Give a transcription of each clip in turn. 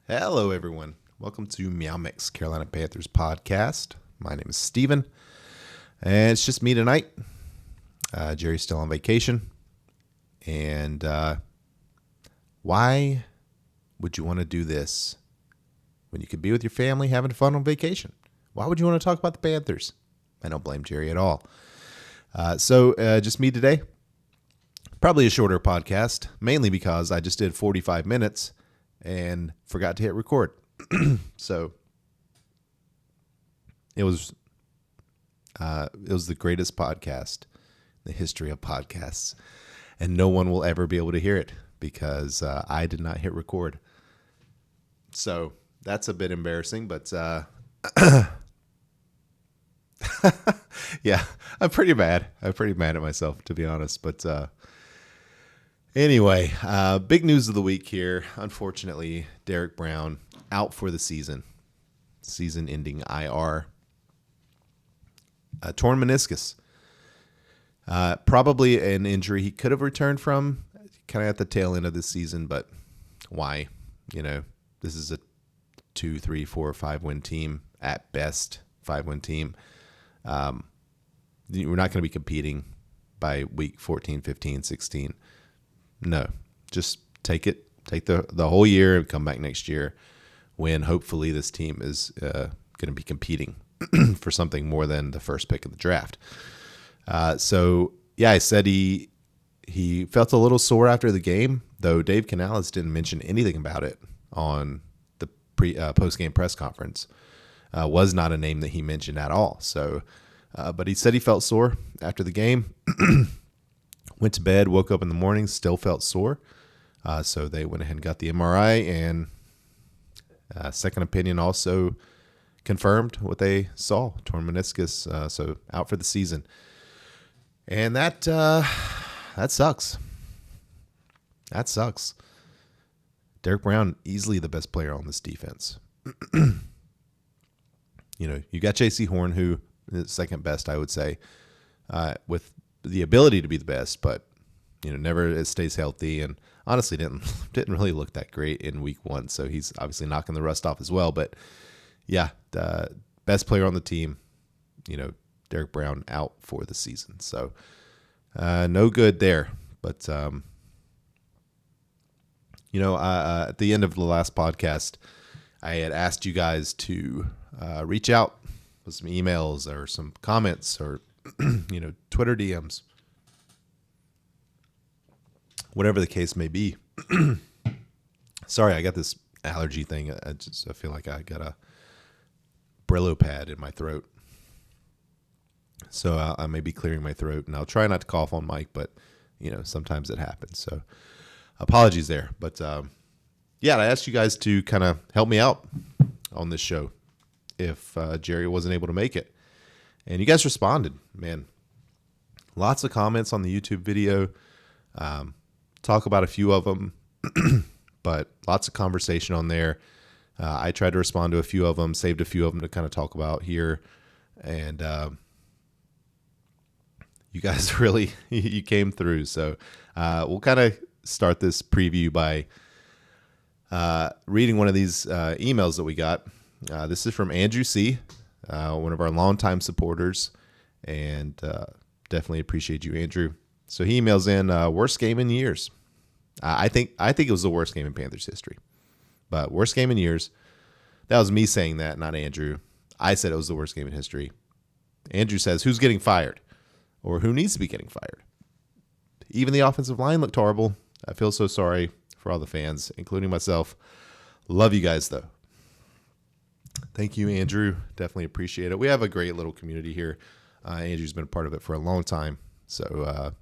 Hello, everyone. Welcome to Meowmix, Carolina Panthers podcast. My name is Steven, and it's just me tonight. Jerry's still on vacation. And why would you want to do this when you could be with your family having fun on vacation? Why would you want to talk about the Panthers? I don't blame Jerry at all. So just me today. Probably a shorter podcast, mainly because I just did 45 minutes and forgot to hit record. So it was the greatest podcast in the history of podcasts, and no one will ever be able to hear it because I did not hit record. So that's a bit embarrassing, but yeah, I'm pretty mad. I'm pretty mad at myself, to be honest. But anyway, big news of the week here. Unfortunately, Derek Brown out for the season-ending IR. Torn meniscus. Probably an injury he could have returned from kind of at the tail end of this season, but why? You know, this is a 2, 3, 4, 5-win team at best, 5-win team. We're not going to be competing by week 14, 15, 16. No, just take the whole year and come back next year when hopefully this team is going to be competing for something more than the first pick of the draft. So yeah, I said he felt a little sore after the game, though Dave Canales didn't mention anything about it on the post-game press conference. Was not a name that he mentioned at all. So, but he said he felt sore after the game. Went to bed, woke up in the morning, still felt sore. So they went ahead and got the MRI, and second opinion also confirmed what they saw, torn meniscus, so out for the season. And that sucks. That sucks. Derek Brown, easily the best player on this defense. You know, you got J.C. Horn, who is second best, I would say, with the ability to be the best, but you know, never stays healthy, and honestly didn't really look that great in week 1. So he's obviously knocking the rust off as well. But yeah, the best player on the team, you know, Derek Brown out for the season. So no good there. But you know, at the end of the last podcast, I had asked you guys to reach out with some emails or some comments or you know, Twitter DMs, whatever the case may be. Sorry, I got this allergy thing. I feel like I got a Brillo pad in my throat. So I may be clearing my throat, and I'll try not to cough on mic, but you know, sometimes it happens. So apologies there. But yeah, I asked you guys to kind of help me out on this show if Jerry wasn't able to make it. And you guys responded, man. Lots of comments on the YouTube video. Talk about a few of them, but lots of conversation on there. I tried to respond to a few of them, saved a few of them to kind of talk about here. And you guys really, you came through. So we'll kind of start this preview by reading one of these emails that we got. This is from Andrew C., one of our longtime supporters, and definitely appreciate you, Andrew. So he emails in, worst game in years. I think it was the worst game in Panthers history, but worst game in years. That was me saying that, not Andrew. I said it was the worst game in history. Andrew says, who's getting fired, or who needs to be getting fired? Even the offensive line looked horrible. I feel so sorry for all the fans, including myself. Love you guys, though. Thank you, Andrew. Definitely appreciate it. We have a great little community here. Andrew's been a part of it for a long time. So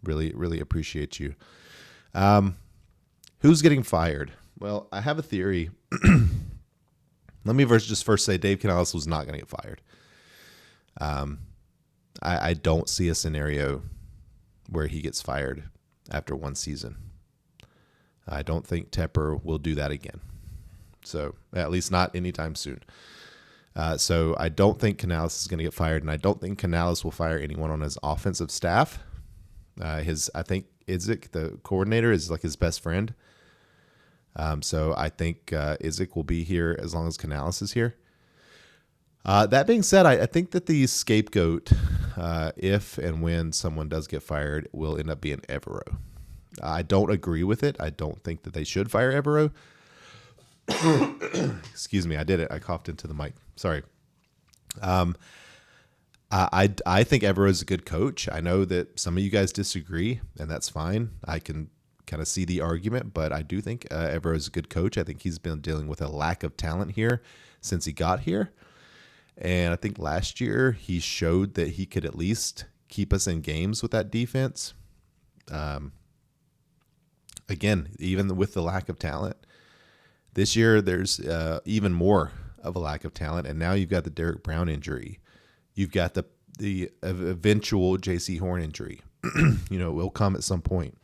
really, really appreciate you. Who's getting fired? Well, I have a theory. Let me first say Dave Canales was not going to get fired. I don't see a scenario where he gets fired after one season. I don't think Tepper will do that again. So at least not anytime soon. So I don't think Canales is going to get fired, and I don't think Canales will fire anyone on his offensive staff. I think Idzik, the coordinator, is like his best friend. So I think Isaac will be here as long as Canales is here. That being said, I think that the scapegoat, if and when someone does get fired, will end up being Evero. I don't agree with it. I don't think that they should fire Evero. Excuse me, I did it. I coughed into the mic. Sorry. I think Evero is a good coach. I know that some of you guys disagree, and that's fine. I can kind of see the argument, but I do think Evero is a good coach. I think he's been dealing with a lack of talent here since he got here. And I think last year he showed that he could at least keep us in games with that defense. Again, even with the lack of talent, this year there's even more of a lack of talent. And now you've got the Derek Brown injury. You've got the eventual J.C. Horn injury. It will come at some point.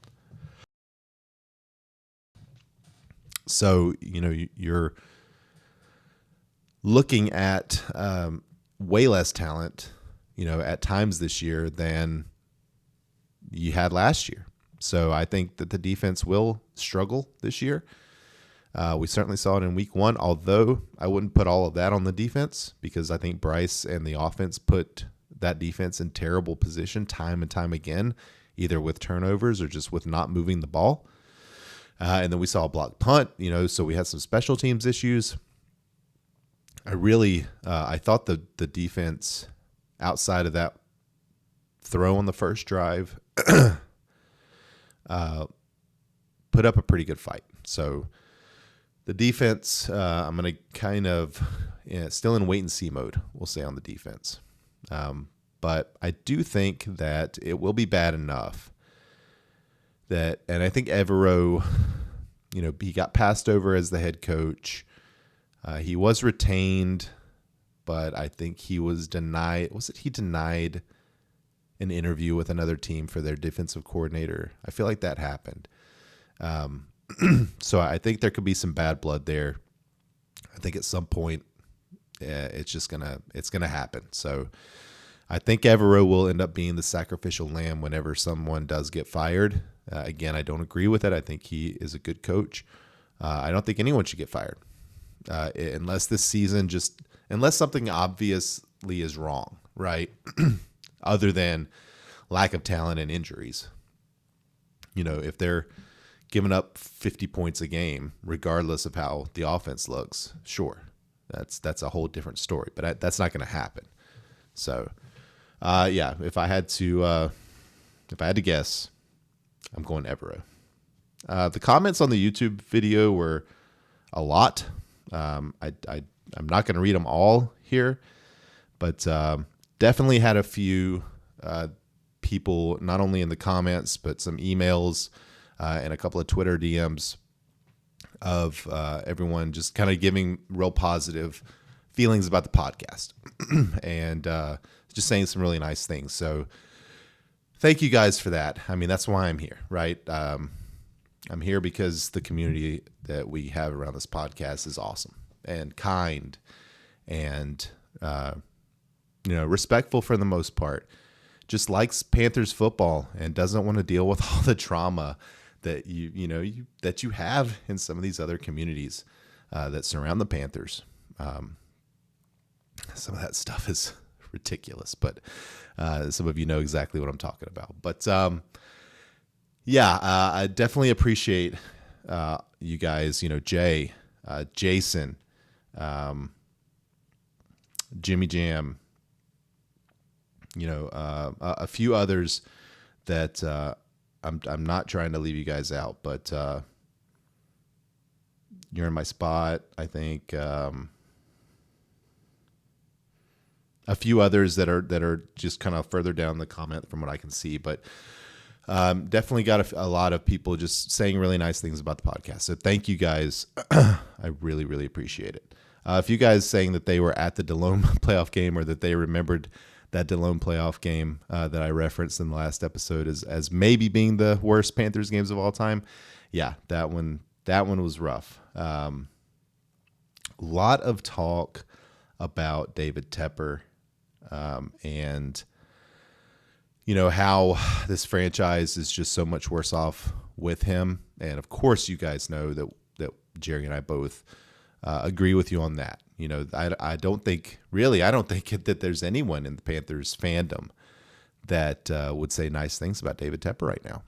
So, you're looking at way less talent, at times this year than you had last year. So I think that the defense will struggle this year. We certainly saw it in week 1, although I wouldn't put all of that on the defense because I think Bryce and the offense put that defense in terrible position time and time again, either with turnovers or just with not moving the ball. And then we saw a blocked punt, so we had some special teams issues. I thought the defense outside of that throw on the first drive put up a pretty good fight. So the defense, I'm going to kind of still in wait and see mode, we'll say, on the defense. But I do think that it will be bad enough that, and I think Evero, he got passed over as the head coach. He was retained, but I think he was denied. He denied an interview with another team for their defensive coordinator? I feel like that happened. So I think there could be some bad blood there. I think at some point it's gonna happen. So I think Evero will end up being the sacrificial lamb whenever someone does get fired. Again, I don't agree with it. I think he is a good coach. I don't think anyone should get fired. Unless this season unless something obviously is wrong, right? Other than lack of talent and injuries. If they're giving up 50 points a game, regardless of how the offense looks, sure, that's a whole different story. But that's not going to happen. So, if I had to guess, I'm going Evero. The comments on the YouTube video were a lot. I'm not going to read them all here, but definitely had a few people, not only in the comments, but some emails and a couple of Twitter DMs of everyone just kind of giving real positive feelings about the podcast and just saying some really nice things. So thank you guys for that. I mean, that's why I'm here, right? I'm here because the community that we have around this podcast is awesome and kind and, respectful for the most part, just likes Panthers football and doesn't want to deal with all the trauma that that you have in some of these other communities that surround the Panthers. Some of that stuff is ridiculous, but some of you know exactly what I'm talking about. But I definitely appreciate you guys. Jay, Jason, Jimmy Jam. A few others that I'm not trying to leave you guys out, but you're in my spot. I think a few others that are just kind of further down the comment from what I can see, but definitely got a lot of people just saying really nice things about the podcast. So thank you guys. I really, really appreciate it. A few guys saying that they were at the Delone playoff game or that they remembered that Delone playoff game that I referenced in the last episode as maybe being the worst Panthers games of all time. Yeah, that one was rough. A lot of talk about David Tepper and how this franchise is just so much worse off with him. And of course, you guys know that Jerry and I both agree with you on that. I don't think that there's anyone in the Panthers fandom that would say nice things about David Tepper right now.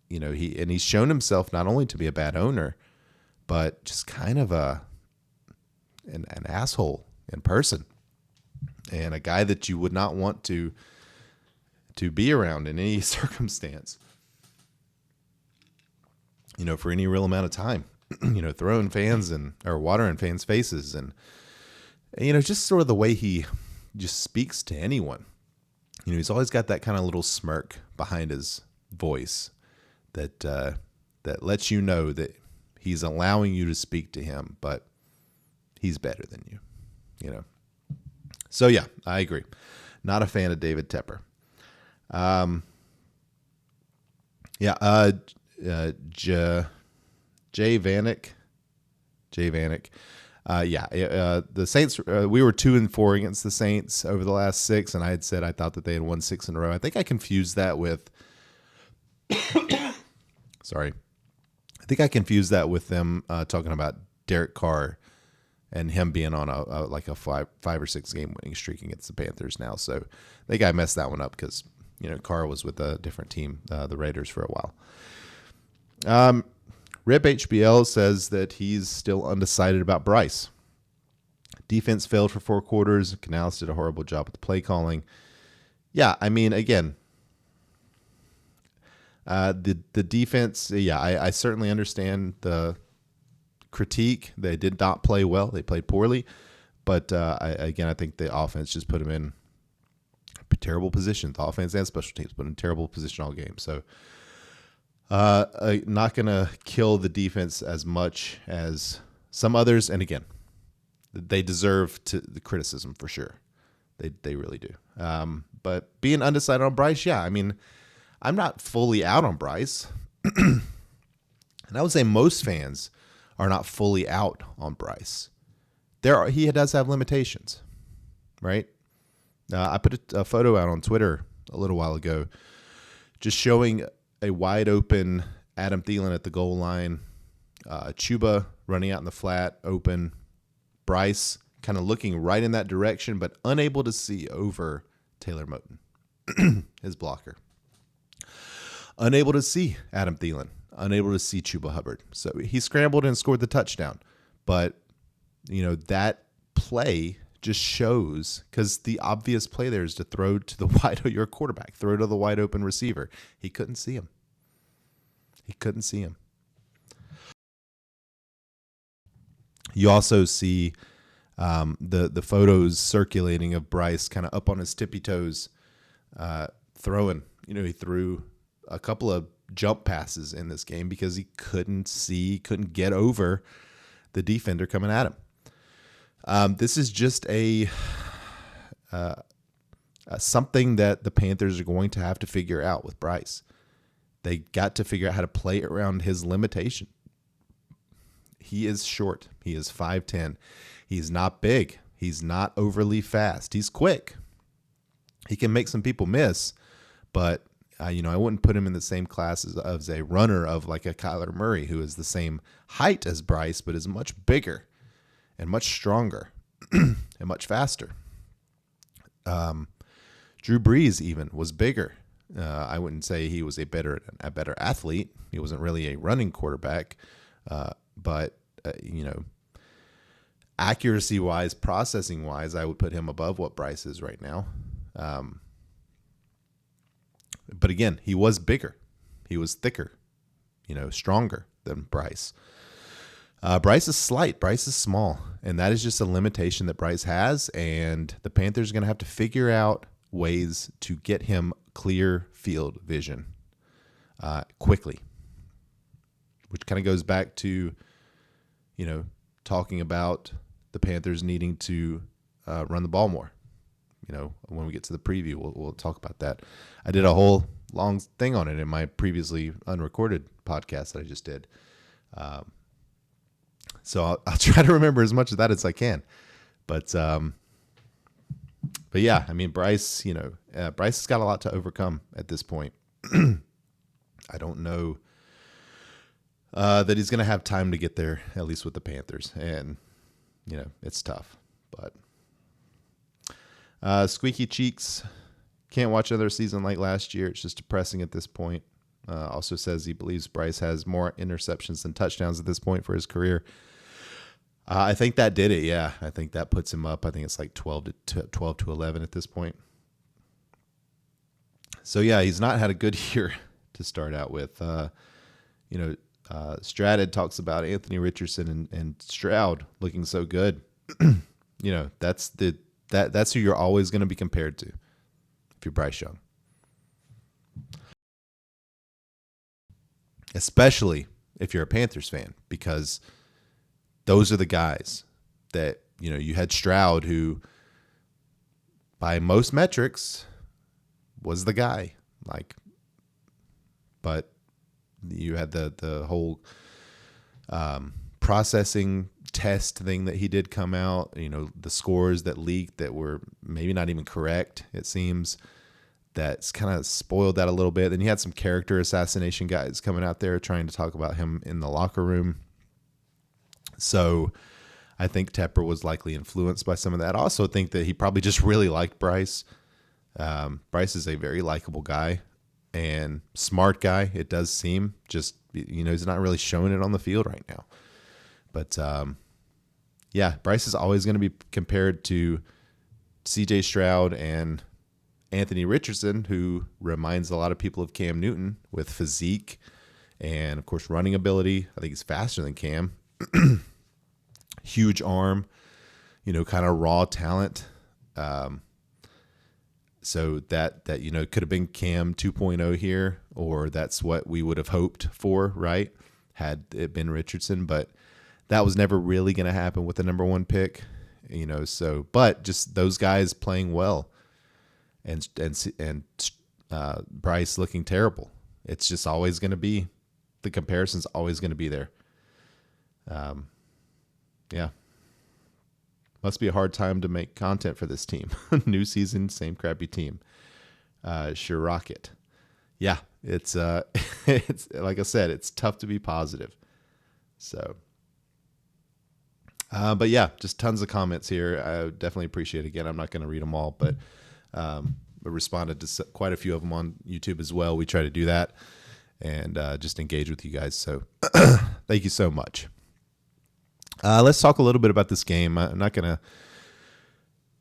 He's shown himself not only to be a bad owner, but just kind of an asshole in person, and a guy that you would not want to be around in any circumstance, for any real amount of time, throwing fans or water in fans' faces, and, just sort of the way he just speaks to anyone. He's always got that kind of little smirk behind his voice that lets you know that he's allowing you to speak to him, but he's better than you, So yeah, I agree. Not a fan of David Tepper. Jay Vanek. The Saints, we were 2-4 against the Saints over the last 6, and I had said I thought that they had won 6 in a row. I think I confused that with sorry. I think I confused that with them talking about Derek Carr and him being on a 5 or 6 game winning streak against the Panthers now. So I think I messed that one up because Carr was with a different team, the Raiders, for a while. Rip HBL says that he's still undecided about Bryce. Defense failed for 4 quarters. Canales did a horrible job with the play calling. Yeah, I mean, again, the defense, I certainly understand the critique. They did not play well. They played poorly. But, I think the offense just put them in terrible positions. The offense and special teams put in terrible position all game. So, not going to kill the defense as much as some others. And again, they deserve the criticism for sure. They really do. But being undecided on Bryce, yeah, I mean, I'm not fully out on Bryce. And I would say most fans are not fully out on Bryce. He does have limitations, right? I put a photo out on Twitter a little while ago just showing a wide open Adam Thielen at the goal line, Chuba running out in the flat, open, Bryce kind of looking right in that direction, but unable to see over Taylor Moton, his blocker. Unable to see Adam Thielen, unable to see Chuba Hubbard. So he scrambled and scored the touchdown. But, that play just shows, because the obvious play there is to throw to your quarterback, throw to the wide open receiver. He couldn't see him. You also see the photos circulating of Bryce kind of up on his tippy toes, throwing. He threw a couple of jump passes in this game because he couldn't get over the defender coming at him. This is just something that the Panthers are going to have to figure out with Bryce. They got to figure out how to play around his limitation. He is short. He is 5'10". He's not big. He's not overly fast. He's quick. He can make some people miss, but I wouldn't put him in the same class as a runner of like a Kyler Murray, who is the same height as Bryce, but is much bigger and much stronger and much faster. Drew Brees even was bigger. I wouldn't say he was a better athlete. He wasn't really a running quarterback, but accuracy-wise, processing-wise, I would put him above what Bryce is right now. But again, he was bigger. He was thicker, stronger than Bryce. Bryce is slight. Bryce is small. And that is just a limitation that Bryce has. And the Panthers are going to have to figure out ways to get him clear field vision quickly. Which kind of goes back to, talking about the Panthers needing to run the ball more. When we get to the preview, we'll talk about that. I did a whole long thing on it in my previously unrecorded podcast that I just did. So I'll try to remember as much of that as I can. But yeah, I mean, Bryce, Bryce has got a lot to overcome at this point. I don't know that he's going to have time to get there, at least with the Panthers. And, it's tough. But Squeaky Cheeks can't watch another season like last year. It's just depressing at this point. Also says he believes Bryce has more interceptions than touchdowns at this point for his career. I think that did it, yeah. I think that puts him up. I think it's like 12 to 11 at this point. So, yeah, he's not had a good year to start out with. Stratted talks about Anthony Richardson and Stroud looking so good. That's who you're always going to be compared to if you're Bryce Young. Especially if you're a Panthers fan, because those are the guys that, you had Stroud, who by most metrics was the guy, but you had the whole processing test thing that he did come out, the scores that leaked that were maybe not even correct, it seems. That's kind of spoiled that a little bit. Then you had some character assassination guys coming out there trying to talk about him in the locker room. So I think Tepper was likely influenced by some of that. I also think that he probably just really liked Bryce. Bryce is a very likable guy and smart guy. It does seem, just, he's not really showing it on the field right now. But, Bryce is always going to be compared to C.J. Stroud and Anthony Richardson, who reminds a lot of people of Cam Newton with physique and, of course, running ability. I think he's faster than Cam. Huge arm, kind of raw talent. So that could have been Cam 2.0 here, or that's what we would have hoped for, right? Had it been Richardson, but that was never really going to happen with the number one pick, but just those guys playing well and Bryce looking terrible. It's just always going to be, the comparison's always going to be there. Must be a hard time to make content for this team. New season, same crappy team. Sure rocket. Yeah, it's it's like I said, it's tough to be positive. So, but yeah, just tons of comments here. I definitely appreciate it. Again, I'm not going to read them all, but I responded to quite a few of them on YouTube as well. We try to do that and just engage with you guys. So thank you so much. Let's talk a little bit about this game. I'm not going to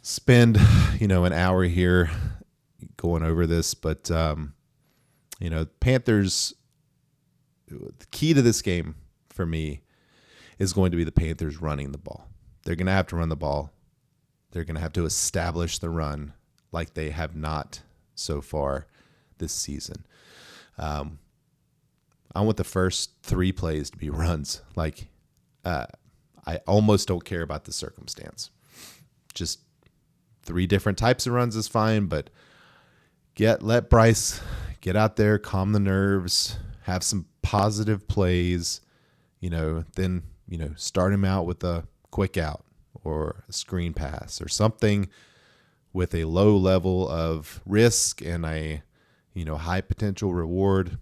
spend, an hour here going over this, but, Panthers, the key to this game for me is going to be the Panthers running the ball. They're going to have to run the ball. They're going to have to establish the run like they have not so far this season. I want the first 3 plays to be runs. I almost don't care about the circumstance. Just 3 different types of runs is fine, but let Bryce get out there, calm the nerves, have some positive plays, then, start him out with a quick out or a screen pass or something with a low level of risk and a, high potential reward,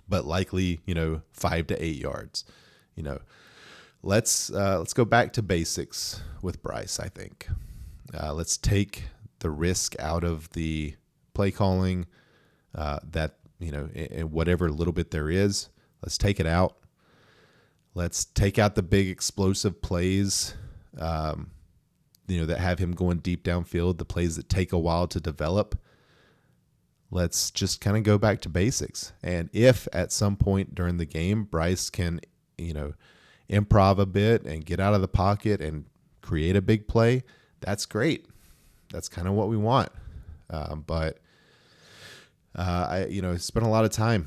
but likely, 5 to 8 yards, Let's go back to basics with Bryce, I think. Let's take the risk out of the play calling that, in whatever little bit there is. Let's take it out. Let's take out the big explosive plays, that have him going deep downfield, the plays that take a while to develop. Let's just kind of go back to basics. And if at some point during the game, Bryce can, improv a bit and get out of the pocket and create a big play, that's great. That's kind of what we want. But I spent a lot of time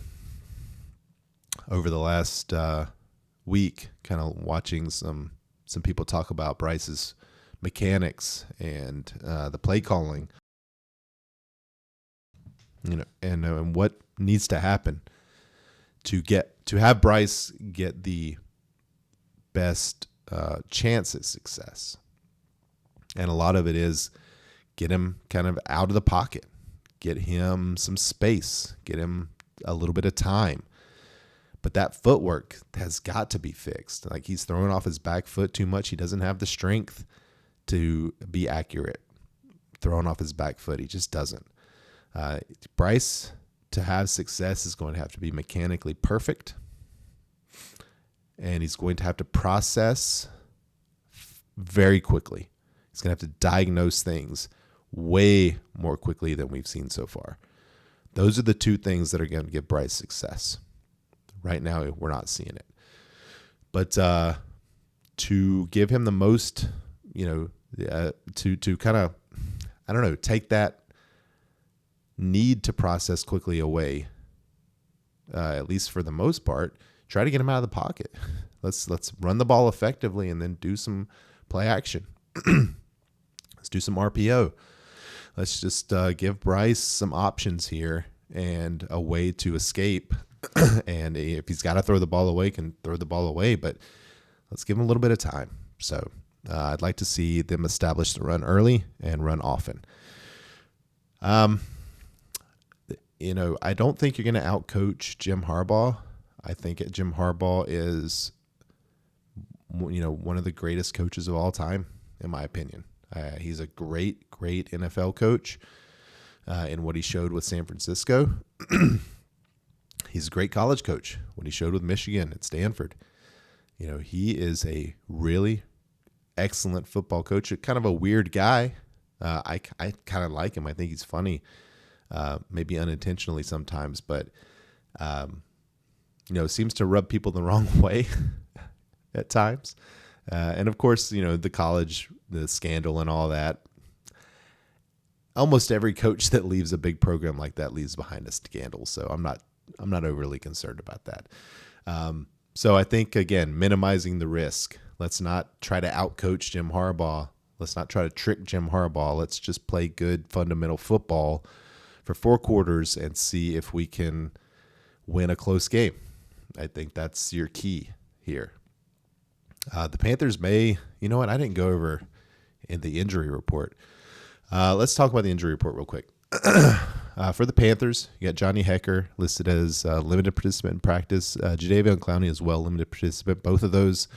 over the last week kind of watching some people talk about Bryce's mechanics and the play calling, and what needs to happen to have Bryce get the best chance at success. And a lot of it is get him kind of out of the pocket, get him some space, get him a little bit of time, But that footwork has got to be fixed. Like, he's throwing off his back foot too much. He doesn't have the strength to be accurate throwing off his back foot. He just doesn't. Bryce, to have success, is going to have to be mechanically perfect. And he's going to have to process very quickly. He's going to have to diagnose things way more quickly than we've seen so far. Those are the two things that are going to give Bryce success. Right now, we're not seeing it. But to give him the most, to kind of, I don't know, take that need to process quickly away, at least for the most part, try to get him out of the pocket. Let's run the ball effectively and then do some play action. Let's do some RPO. Let's just give Bryce some options here and a way to escape. And if he's got to throw the ball away, can throw the ball away, but let's give him a little bit of time. So I'd like to see them establish the run early and run often. I don't think you're going to outcoach Jim Harbaugh. I think Jim Harbaugh is, one of the greatest coaches of all time, in my opinion. He's a great, great NFL coach in what he showed with San Francisco. He's a great college coach, what he showed with Michigan and Stanford. He is a really excellent football coach, kind of a weird guy. I kind of like him. I think he's funny, maybe unintentionally sometimes, but, seems to rub people the wrong way at times. And of course, the scandal and all that. Almost every coach that leaves a big program like that leaves behind a scandal. So I'm not overly concerned about that. So I think, again, minimizing the risk. Let's not try to outcoach Jim Harbaugh. Let's not try to trick Jim Harbaugh. Let's just play good fundamental football for 4 quarters and see if we can win a close game. I think that's your key here. The Panthers may, I didn't go over in the injury report. Let's talk about the injury report real quick. For the Panthers, you got Johnny Hecker listed as limited participant in practice. Jadeveon Clowney as well, limited participant. Both of those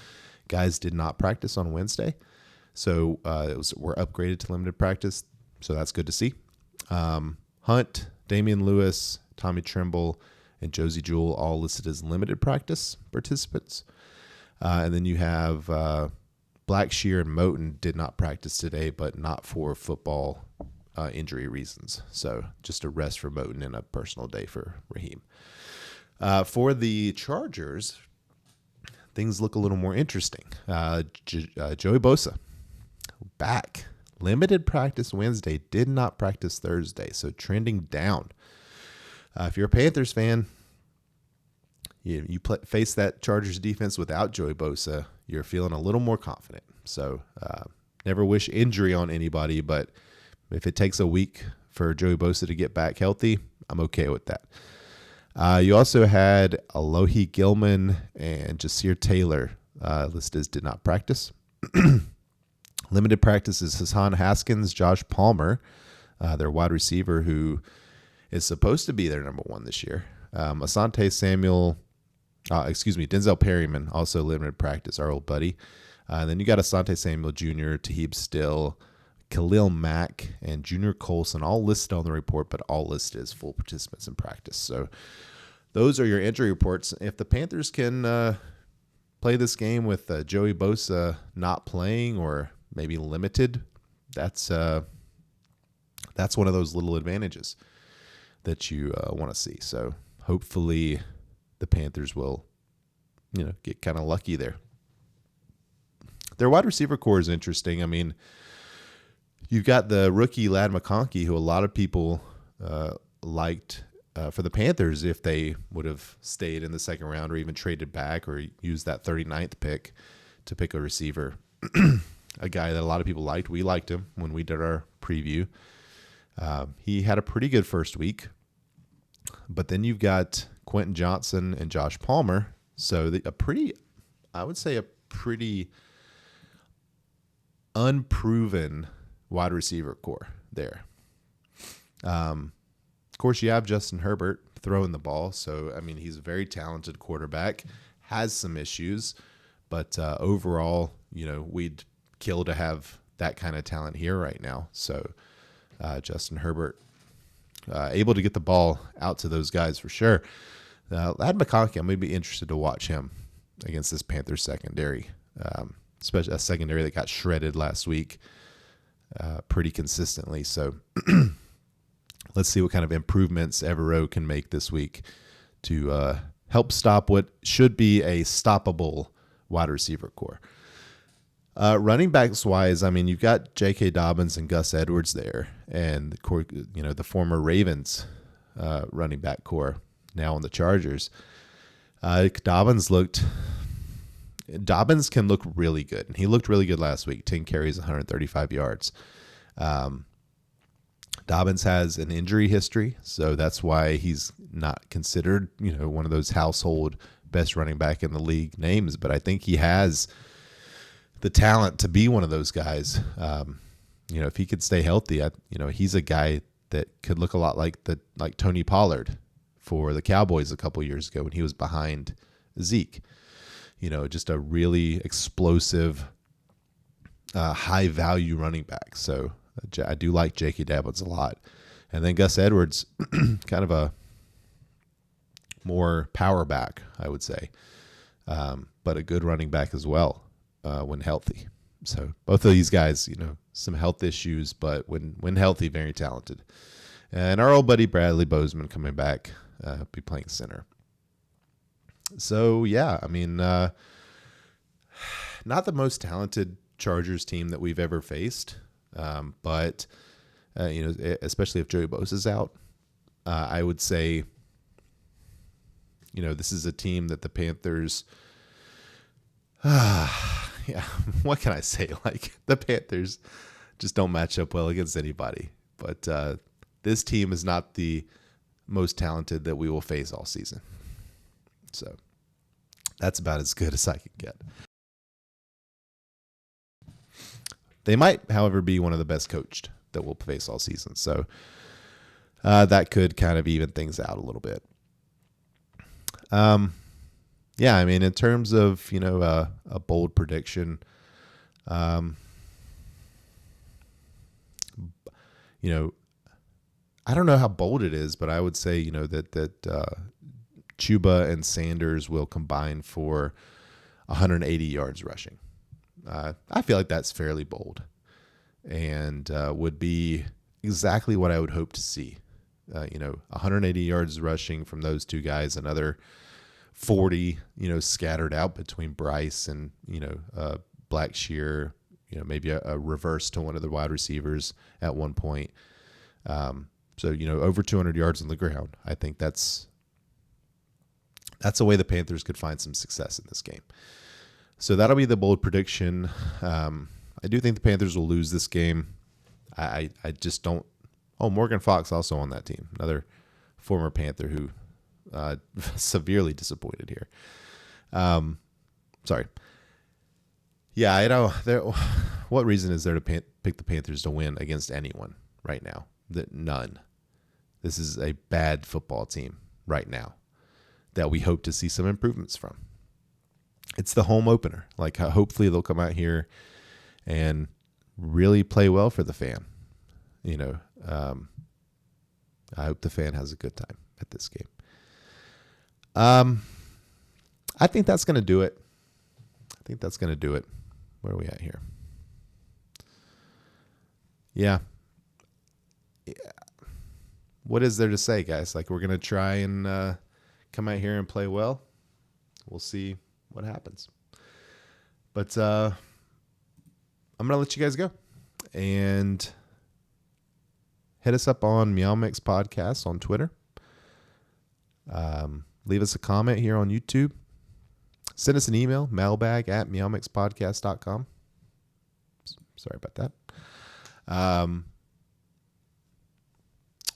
guys did not practice on Wednesday. So we're upgraded to limited practice. So that's good to see. Hunt, Damian Lewis, Tommy Tremble, and Josie Jewell all listed as limited practice participants. And then you have Blackshear and Moten did not practice today, but not for football injury reasons. So just a rest for Moten and a personal day for Raheem. For the Chargers, things look a little more interesting. Joey Bosa, back. Limited practice Wednesday, did not practice Thursday, so trending down. If you're a Panthers fan, you face that Chargers defense without Joey Bosa, you're feeling a little more confident. So never wish injury on anybody, but if it takes a week for Joey Bosa to get back healthy, I'm okay with that. You also had Alohi Gilman and Jasir Taylor listed as did not practice. Limited practice is Hassan Haskins, Josh Palmer, their wide receiver who is supposed to be their number 1 this year. Denzel Perryman, also limited practice, our old buddy. Then you got Asante Samuel Jr., Tahib Still, Khalil Mack, and Junior Colson, all listed on the report, but all listed as full participants in practice. So those are your injury reports. If the Panthers can play this game with Joey Bosa not playing or maybe limited, that's one of those little advantages that you want to see. So hopefully the Panthers will, get kind of lucky there. Their wide receiver core is interesting. I mean, you've got the rookie Ladd McConkey, who a lot of people liked for the Panthers if they would have stayed in the second round or even traded back or used that 39th pick to pick a receiver. A guy that a lot of people liked. We liked him when we did our preview. He had a pretty good first week. But then you've got Quentin Johnson and Josh Palmer. So a pretty unproven wide receiver core there. Of course, you have Justin Herbert, throwing the ball. So, I mean, he's a very talented quarterback, has some issues, but overall, we'd kill to have that kind of talent here right now. So, Justin Herbert able to get the ball out to those guys for sure. Ladd McConkey, I'm going to be interested to watch him against this Panthers secondary, especially a secondary that got shredded last week pretty consistently. So let's see what kind of improvements Evero can make this week to help stop what should be a stoppable wide receiver core. Running backs wise, I mean, you've got J.K. Dobbins and Gus Edwards there, and the former Ravens running back core now on the Chargers. Dobbins can look really good, and he looked really good last week. 10 carries, 135 yards. Dobbins has an injury history, so that's why he's not considered, one of those household best running back in the league names. But I think he has the talent to be one of those guys. If he could stay healthy, he's a guy that could look a lot like Tony Pollard for the Cowboys a couple years ago when he was behind Zeke. Just a really explosive, high value running back. So I do like J.K. Dobbins a lot. And then Gus Edwards, kind of a more power back, I would say, but a good running back as well when healthy. So both of these guys, some health issues, but when healthy, very talented. And our old buddy Bradley Bozeman coming back, be playing center. So, yeah, I mean, not the most talented Chargers team that we've ever faced, but, especially if Joey Bosa's out, I would say, this is a team that the Panthers, what can I say? Like, the Panthers just don't match up well against anybody. But this team is not the most talented that we will face all season. So that's about as good as I can get. They might, however, be one of the best coached that we'll face all season. So that could kind of even things out a little bit. Yeah, I mean, in terms of, a bold prediction, I don't know how bold it is, but I would say, that Chuba and Sanders will combine for 180 yards rushing. I feel like that's fairly bold and would be exactly what I would hope to see. 180 yards rushing from those two guys, another 40, scattered out between Bryce and, Blackshear, maybe a reverse to one of the wide receivers at one point. So, over 200 yards on the ground. I think that's a way the Panthers could find some success in this game. So that'll be the bold prediction. I do think the Panthers will lose this game. I just don't. Oh, Morgan Fox also on that team, another former Panther who severely disappointed here. Sorry. Yeah, I know. What reason is there to pick the Panthers to win against anyone right now? None. This is a bad football team right now that we hope to see some improvements from. It's the home opener. Like, hopefully they'll come out here and really play well for the fan. I hope the fan has a good time at this game. I think that's going to do it. Where are we at here? Yeah. What is there to say, guys? Like, we're going to try and come out here and play well. We'll see what happens. But I'm going to let you guys go. And hit us up on Meowmix Podcast on Twitter. Leave us a comment here on YouTube. Send us an email, mailbag@meowmixpodcast.com. Sorry about that.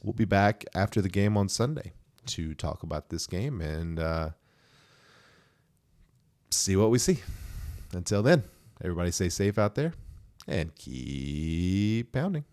We'll be back after the game on Sunday to talk about this game and see what we see. Until then, everybody stay safe out there and keep pounding.